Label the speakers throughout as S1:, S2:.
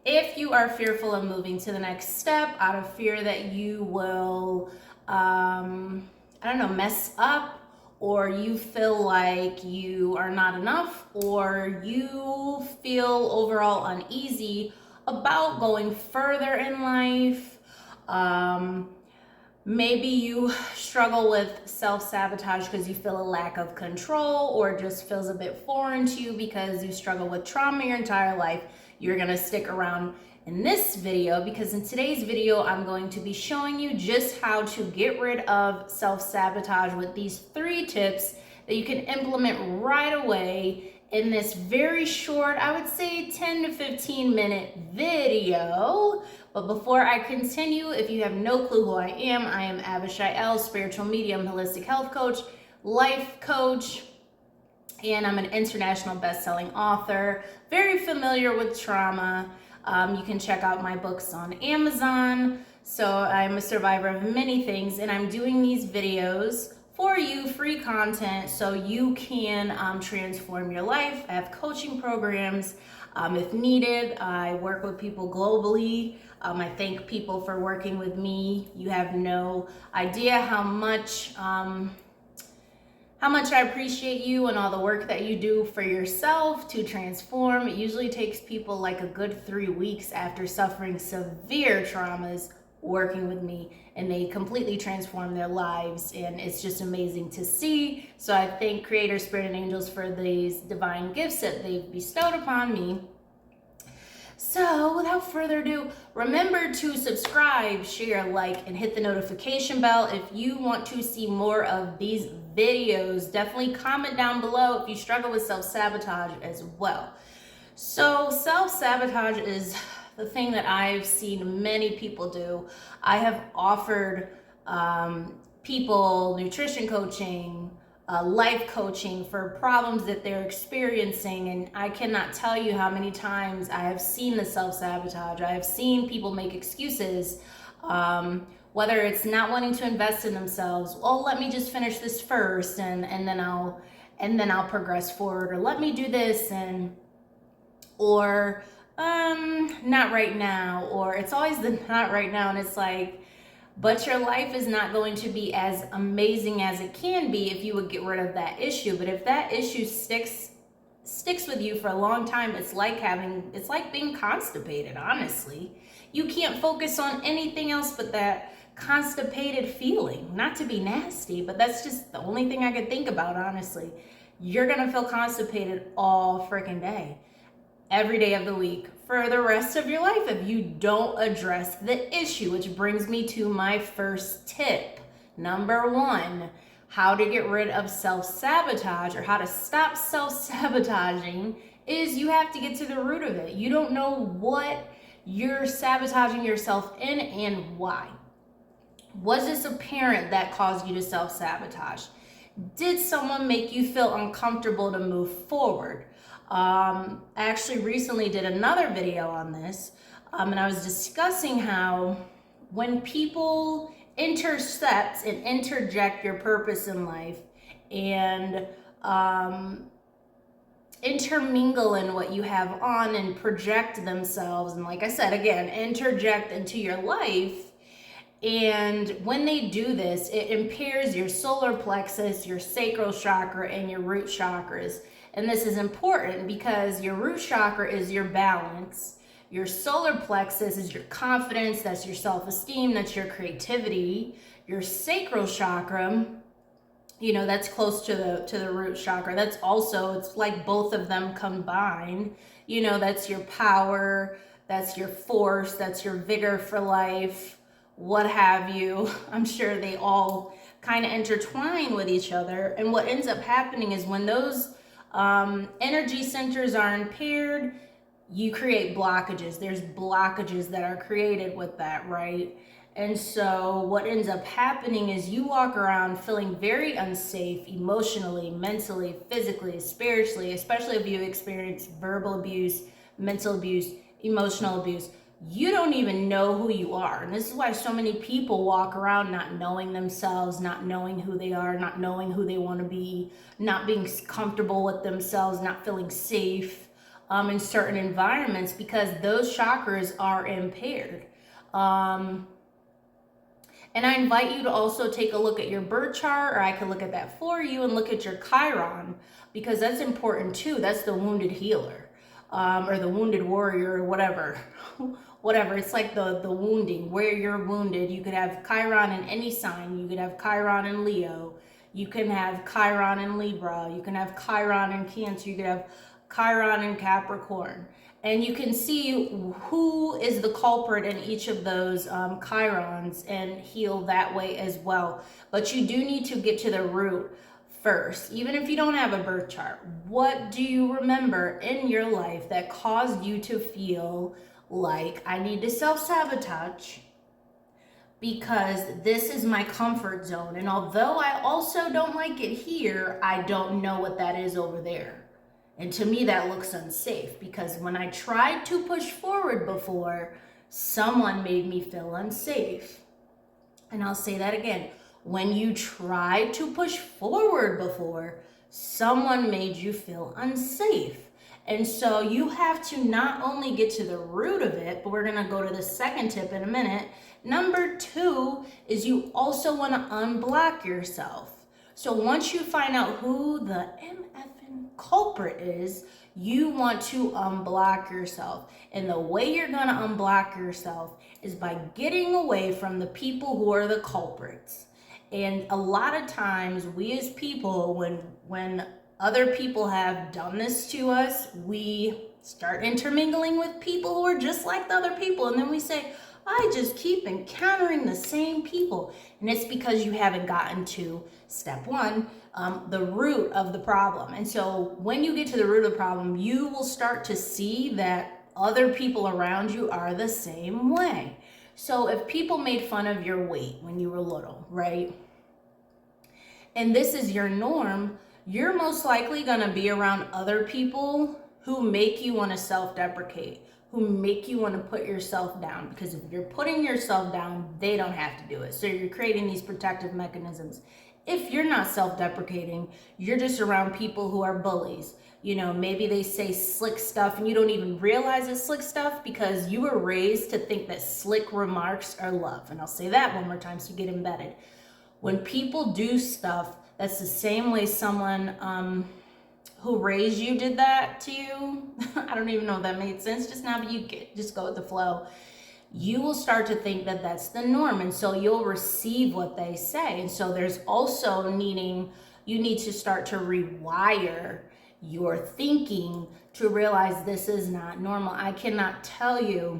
S1: If you are fearful of moving to the next step out of fear that you will, mess up, or you feel like you are not enough, or you feel overall uneasy about going further in life, maybe you struggle with self-sabotage because you feel a lack of control, or it just feels a bit foreign to you because you struggle with trauma your entire life, you're gonna stick around in this video, because in today's video, I'm going to be showing you just how to get rid of self-sabotage with these 3 tips that you can implement right away in this very short, I would say 10 to 15 minute video. But before I continue, if you have no clue who I am Avi, spiritual medium, holistic health coach, life coach, and I'm an international best-selling author, very familiar with trauma. You can check out my books on Amazon. So I'm a survivor of many things, and I'm doing these videos for you, free content, so you can transform your life. I have coaching programs if needed. I work with people globally. I thank people for working with me. You have no idea how much I appreciate you and all the work that you do for yourself to transform. It usually takes people like a good 3 weeks after suffering severe traumas working with me, and they completely transform their lives, and it's just amazing to see. So I thank Creator, Spirit, and Angels for these divine gifts that they've bestowed upon me. So without further ado, remember to subscribe, share, like, and hit the notification bell if you want to see more of these videos. Definitely comment down below if you struggle with self-sabotage as well. So self-sabotage is the thing that I've seen many people do. I have offered people nutrition coaching, life coaching for problems that they're experiencing, and I cannot tell you how many times I have seen the self-sabotage. I have seen people make excuses, whether it's not wanting to invest in themselves. Oh, let me just finish this first, and then I'll progress forward, or let me do this, or not right now, or it's always the not right now, and it's like, but your life is not going to be as amazing as it can be if you would get rid of that issue. But if that issue sticks with you for a long time, it's like being constipated, honestly. You can't focus on anything else but that constipated feeling. Not to be nasty, but that's just the only thing I could think about, honestly. You're gonna feel constipated all freaking day, every day of the week, for the rest of your life if you don't address the issue, which brings me to my first tip. Number 1, how to get rid of self-sabotage, or how to stop self-sabotaging, is you have to get to the root of it. You don't know what you're sabotaging yourself in and why. Was this a parent that caused you to self-sabotage? Did someone make you feel uncomfortable to move forward? I actually recently did another video on this, and I was discussing how when people intercept and interject your purpose in life and intermingle in what you have on and project themselves, and like I said, again, interject into your life, and when they do this, it impairs your solar plexus, your sacral chakra, and your root chakras. And this is important because your root chakra is your balance. Your solar plexus is your confidence, that's your self-esteem, that's your creativity. Your sacral chakra, that's close to the root chakra. That's also, it's like both of them combined. That's your power, that's your force, that's your vigor for life, what have you. I'm sure they all kind of intertwine with each other. And what ends up happening is when those energy centers are impaired, you create blockages. There's blockages that are created with that, right? And so what ends up happening is you walk around feeling very unsafe emotionally, mentally, physically, spiritually, especially if you experience verbal abuse, mental abuse, emotional abuse. You don't even know who you are. And this is why so many people walk around not knowing themselves, not knowing who they are, not knowing who they want to be, not being comfortable with themselves, not feeling safe. in certain environments because those chakras are impaired. And I invite you to also take a look at your birth chart, or I can look at that for you, and look at your Chiron, because that's important too. That's the wounded healer, or the wounded warrior, or whatever. Whatever. It's like the wounding, where you're wounded. You could have Chiron in any sign. You could have Chiron in Leo. You can have Chiron in Libra. You can have Chiron in Cancer. You could have Chiron in Capricorn. And you can see who is the culprit in each of those chirons and heal that way as well. But you do need to get to the root first. Even if you don't have a birth chart, what do you remember in your life that caused you to feel like, I need to self-sabotage because this is my comfort zone? And although I also don't like it here, I don't know what that is over there. And to me, that looks unsafe, because when I tried to push forward before, someone made me feel unsafe. And I'll say that again. When you tried to push forward before, someone made you feel unsafe. And so you have to not only get to the root of it, but we're going to go to the second tip in a minute. Number 2 is you also want to unblock yourself. So once you find out who the MFing culprit is, you want to unblock yourself. And the way you're going to unblock yourself is by getting away from the people who are the culprits. And a lot of times we as people, when other people have done this to us, we start intermingling with people who are just like the other people. And then we say, I just keep encountering the same people. And it's because you haven't gotten to step 1, the root of the problem. And so when you get to the root of the problem, you will start to see that other people around you are the same way. So if people made fun of your weight when you were little, right? And this is your norm, you're most likely gonna be around other people who make you wanna self-deprecate, who make you wanna put yourself down, because if you're putting yourself down, they don't have to do it. So you're creating these protective mechanisms. If you're not self-deprecating, you're just around people who are bullies. You know, maybe they say slick stuff and you don't even realize it's slick stuff because you were raised to think that slick remarks are love. And I'll say that one more time so you get embedded. When people do stuff, that's the same way someone who raised you did that to you. I don't even know if that made sense just now, but just go with the flow. You will start to think that that's the norm, and so you'll receive what they say. And so there's also you need to start to rewire your thinking to realize this is not normal. I cannot tell you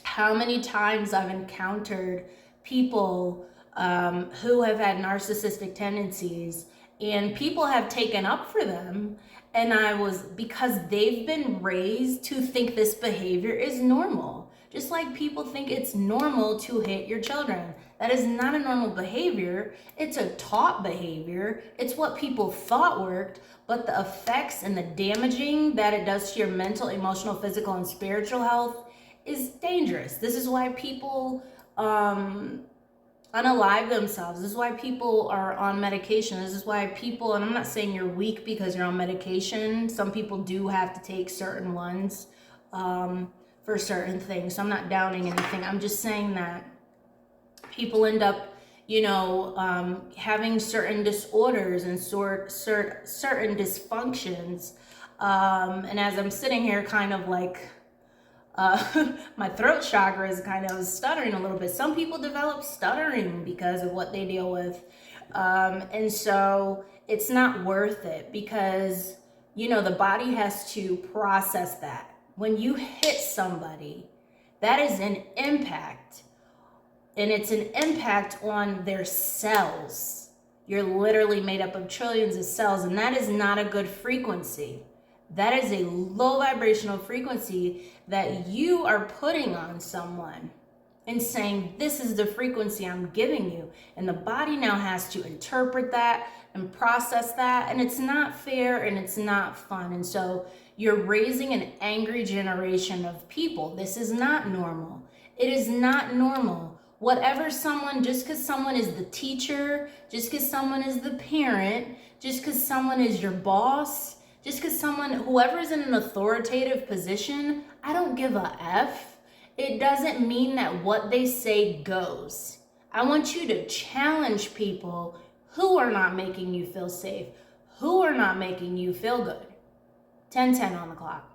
S1: how many times I've encountered people who have had narcissistic tendencies, and people have taken up for them, and because they've been raised to think this behavior is normal. Just like people think it's normal to hit your children. That is not a normal behavior. It's a taught behavior. It's what people thought worked, but the effects and the damaging that it does to your mental, emotional, physical, and spiritual health is dangerous. This is why people unalive themselves. This is why people are on medication. This is why people, and I'm not saying you're weak because you're on medication. Some people do have to take certain ones for certain things. So I'm not downing anything. I'm just saying that people end up, having certain disorders and certain dysfunctions. And as I'm sitting here kind of like, my throat chakra is kind of stuttering a little bit. Some people develop stuttering because of what they deal with. And so it's not worth it because, the body has to process that. When you hit somebody, that is an impact. And it's an impact on their cells. You're literally made up of trillions of cells, and that is not a good frequency. That is a low vibrational frequency that you are putting on someone and saying, this is the frequency I'm giving you. And the body now has to interpret that and process that. And it's not fair and it's not fun. And so you're raising an angry generation of people. This is not normal. It is not normal. Just because someone is the teacher, just because someone is the parent, just because someone is your boss, Just because whoever's in an authoritative position, I don't give a F. It doesn't mean that what they say goes. I want you to challenge people who are not making you feel safe, who are not making you feel good. 10:10 on the clock.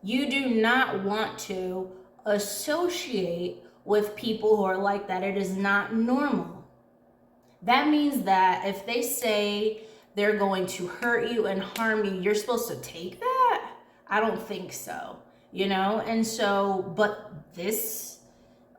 S1: You do not want to associate with people who are like that. It is not normal. That means that if they say they're going to hurt you and harm you, you're supposed to take that? I don't think so, And so, but this,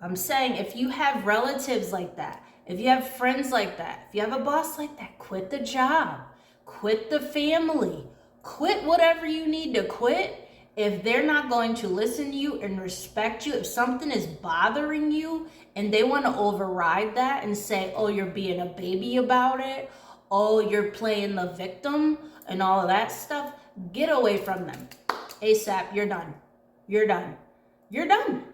S1: I'm saying, if you have relatives like that, if you have friends like that, if you have a boss like that, quit the job, quit the family, quit whatever you need to quit. If they're not going to listen to you and respect you, if something is bothering you and they want to override that and say, oh, you're being a baby about it, oh, you're playing the victim and all of that stuff, get away from them. ASAP, you're done. You're done. You're done.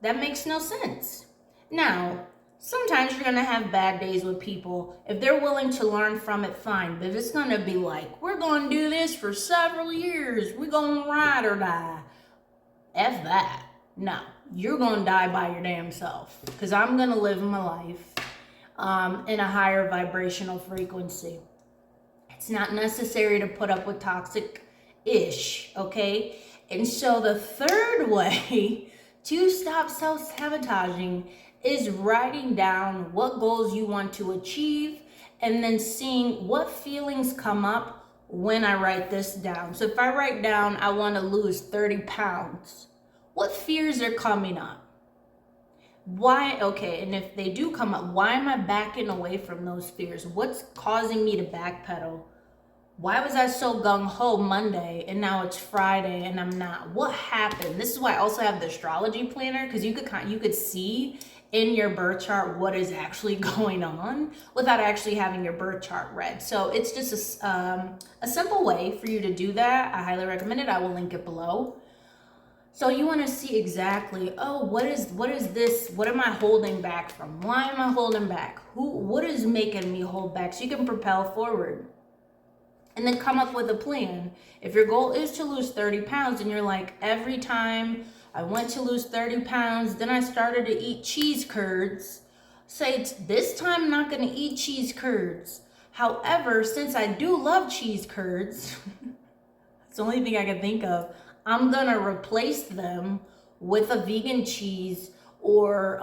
S1: That makes no sense. Now, sometimes you're going to have bad days with people. If they're willing to learn from it, fine. But if it's going to be like, we're going to do this for several years, we're going to ride or die. F that. No, you're going to die by your damn self. Because I'm going to live my life in a higher vibrational frequency. It's not necessary to put up with toxic-ish, okay? And so the third way to stop self-sabotaging is writing down what goals you want to achieve and then seeing what feelings come up when I write this down. So if I write down, I want to lose 30 pounds, what fears are coming up? Why? Okay, and if they do come up, why am I backing away from those fears? What's causing me to backpedal? Why was I so gung-ho Monday and now it's Friday and I'm not? What happened? This is why I also have the astrology planner, because you could see in your birth chart what is actually going on without actually having your birth chart read. So it's just a simple way for you to do that. I highly recommend it. I will link it below. So you want to see exactly, oh, what is this? What am I holding back from? Why am I holding back? What is making me hold back? So you can propel forward. And then come up with a plan. If your goal is to lose 30 pounds and you're like, every time I went to lose 30 pounds, then I started to eat cheese curds, say, this time I'm not going to eat cheese curds. However, since I do love cheese curds, it's the only thing I can think of, I'm going to replace them with a vegan cheese or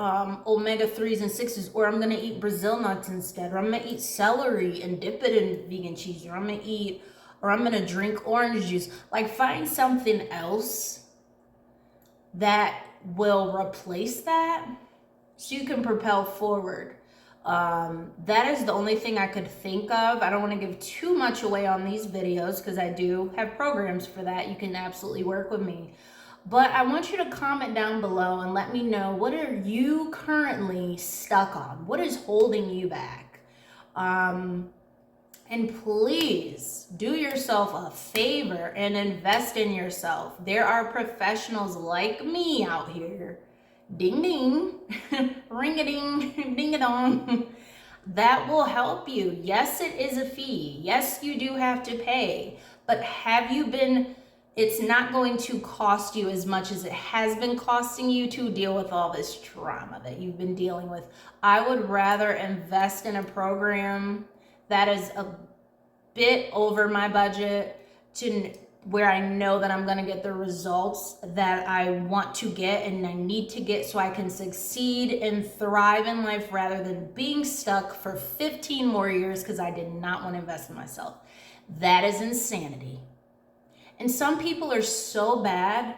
S1: omega-3s and 6s, or I'm going to eat Brazil nuts instead, or I'm going to eat celery and dip it in vegan cheese, or I'm going to drink orange juice. Like, find something else that will replace that so you can propel forward. That is the only thing I could think of. I don't want to give too much away on these videos because I do have programs for that. You can absolutely work with me. But I want you to comment down below and let me know, what are you currently stuck on? What is holding you back? And please do yourself a favor and invest in yourself. There are professionals like me out here, ding ding, ring-a-ding, ding-a-dong, that will help you. Yes, it is a fee. Yes, you do have to pay. But it's not going to cost you as much as it has been costing you to deal with all this trauma that you've been dealing with. I would rather invest in a program that is a bit over my budget to where I know that I'm going to get the results that I want to get and I need to get so I can succeed and thrive in life, rather than being stuck for 15 more years because I did not want to invest in myself. That is insanity. And some people are so bad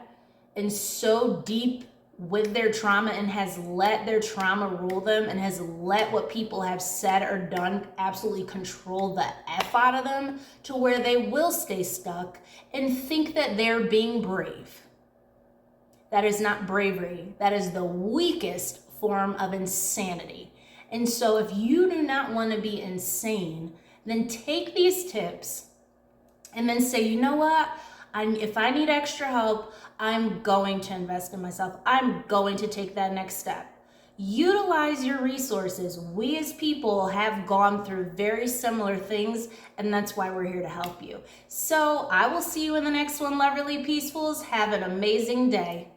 S1: and so deep with their trauma and has let their trauma rule them and has let what people have said or done absolutely control the F out of them, to where they will stay stuck and think that they're being brave. That is not bravery. That is the weakest form of insanity. And so if you do not want to be insane, then take these tips and then say, you know what? If I need extra help, I'm going to invest in myself. I'm going to take that next step. Utilize your resources. We as people have gone through very similar things, and that's why we're here to help you. So I will see you in the next one, Loverly Peacefuls. Have an amazing day.